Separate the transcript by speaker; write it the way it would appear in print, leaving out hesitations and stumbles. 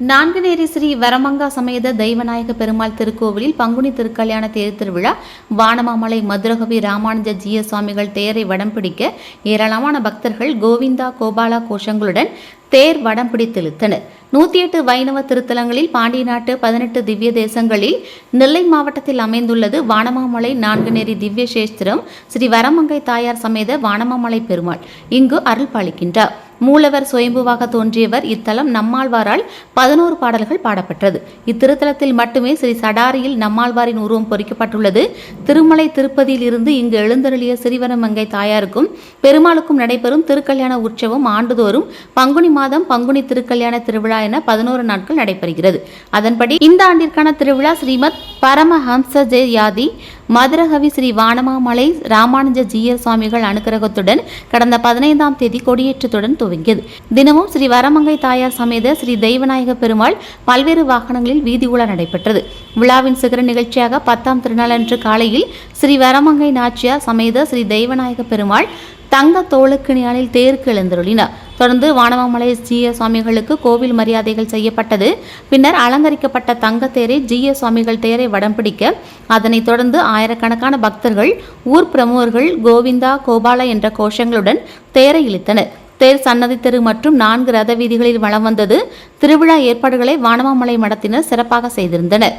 Speaker 1: நான்குநேரி ஸ்ரீ வரமங்கா சமேத தெய்வநாயக பெருமாள் திருக்கோவிலில் பங்குனி திருக்கல்யாண தேர் திருவிழா வானமாமலை மதுரகவி ராமானுஜ ஜீய சுவாமிகள் தேரை வடம் பிடிக்க ஏராளமான பக்தர்கள் கோவிந்தா கோபாலா கோஷங்களுடன் தேர் வடம் பிடித்திழுத்தனர். 108 வைணவ திருத்தலங்களில் பாண்டிய நாட்டு 18 திவ்ய தேசங்களில் நெல்லை மாவட்டத்தில் அமைந்துள்ளது வானமாமலை நான்குநேரி திவ்ய சேஸ்திரம் ஸ்ரீ வரமங்கை தாயார் சமேத வானமாமலை பெருமாள் இங்கு அருள் பாலிக்கின்றார். மூலவர் சுயம்புவாக தோன்றியவர். இத்தலம் நம்மாழ்வாரால் 11 பாடல்கள் பாடப்பட்டது. இத்திருத்தலத்தில் மட்டுமே ஸ்ரீ சடாரியில் நம்மாழ்வாரின் உருவம் பொறிக்கப்பட்டுள்ளது. திருமலை திருப்பதியில் இருந்து இங்கு எழுந்தருளிய ஸ்ரீவரமங்கை தாயாருக்கும் பெருமாளுக்கும் நடைபெறும் திருக்கல்யாண உற்சவம் ஆண்டுதோறும் பங்குனி மாதம் பங்குனி திருக்கல்யாண திருவிழா என 11 நாட்கள் நடைபெறுகிறது. அதன்படி இந்த ஆண்டிற்கான திருவிழா ஸ்ரீமத் பரமஹம்ச ஜெயாதி மதுரகவி ஸ்ரீ வானமாமலை ராமானுஜ ஜீயர் சுவாமிகள் அனுக்கிரகத்துடன் கடந்த 15ஆம் தேதி கொடியேற்றத்துடன் துவங்கியது. தினமும் ஸ்ரீ வரமங்கை தாயார் சமேத ஸ்ரீ தெய்வநாயக பெருமாள் பல்வேறு வாகனங்களில் வீதி உலா நடைபெற்றது. விழாவின் சிகர நிகழ்ச்சியாக 10ஆம் திருநாளன்று காலையில் ஸ்ரீ வரமங்கை நாச்சியார் சமேத ஸ்ரீ தெய்வநாயக பெருமாள் தங்க தோளுக்கிணியானில் தேருக்கு எழுந்தருளினார். தொடர்ந்து வானமாமலை ஜீய சுவாமிகளுக்கு கோவில் மரியாதைகள் செய்யப்பட்டது. பின்னர் அலங்கரிக்கப்பட்ட தங்கத்தேரை ஜீய சுவாமிகள் தேரை வடம் பிடிக்க அதனைத் தொடர்ந்து ஆயிரக்கணக்கான பக்தர்கள் ஊர் பிரமுகர்கள் கோவிந்தா கோபாலா என்ற கோஷங்களுடன் தேரை இழுத்தனர். தேர் சன்னதி தெரு மற்றும் 4 ரத வீதிகளில் வலம் வந்தது. திருவிழா ஏற்பாடுகளை வானமாமலை மடத்தினர் சிறப்பாக செய்திருந்தனர்.